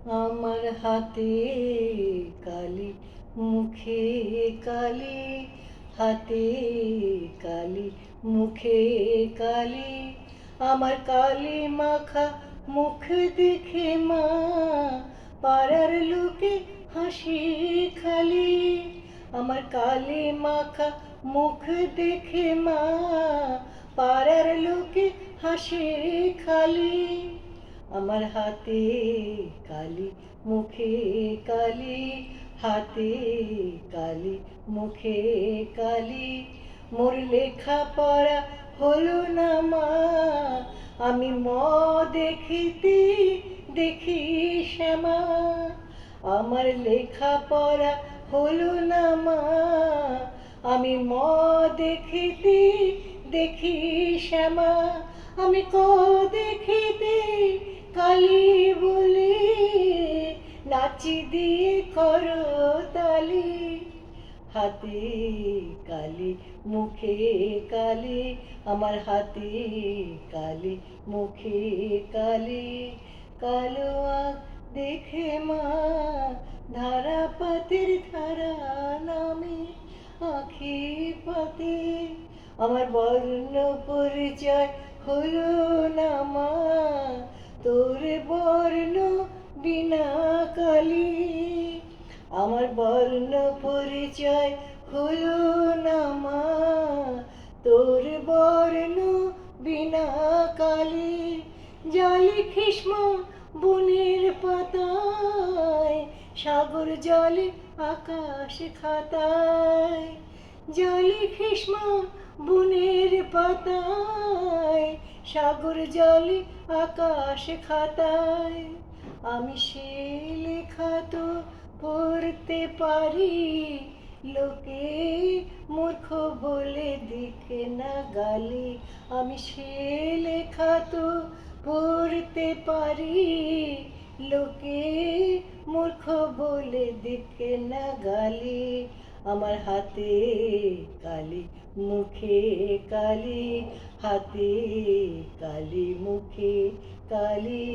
আমার হাতে কালি, মুখে কালি, হাতে কালি, মুখে কালি। আমার কালি মাখা মুখ দেখে মা পাড়ার লোকে হাসি খালি। আমার কালি মাখা মুখ দেখে মা পাড়ার লোকে হাসি খালি। আমার হাতে কালি, মুখে কালি, হাতে কালি, মুখে কালি। মোর লেখা পড়া হলো না মা, আমি ম দেখিতে দেখি শ্যামা। আমার লেখা পড়া হলো না মা, আমি ম দেখিতে দেখি শ্যামা। আমি ক দেখিতে কালি বলে নাচি দিয়ে করতালি। হাতে কালি, মুখে কালি, আমার হাতে কালি, মুখে কালি। কালো আঁখ দেখে মা ধারা পাতের ধারা নামে আঁখি পাতে। আমার বর্ণ পরিচয় হলো না মা, তোর বর্ণ বিনা কালি। আমার বর্ণ পরিচয় হলো না মা, তোর বর্ণ বিনা কালি। জলে কৃষ্ণ বনের পাতায়, সাগর জলে আকাশ খাতায়। জলে কৃষ্ণ বনের পাতায়, সাগর জলে আকাশ খাতায়। আমি সে লেখা তো পড়তে পারি, লোকে মূর্খ বলে দিকে না গালি। আমি সে লেখা তো পড়তে পারি, লোকে মূর্খ বলে দিকে না গালি। আমার হাতে কালি, মুখে কালি, হাতে কালি, মুখে কালি।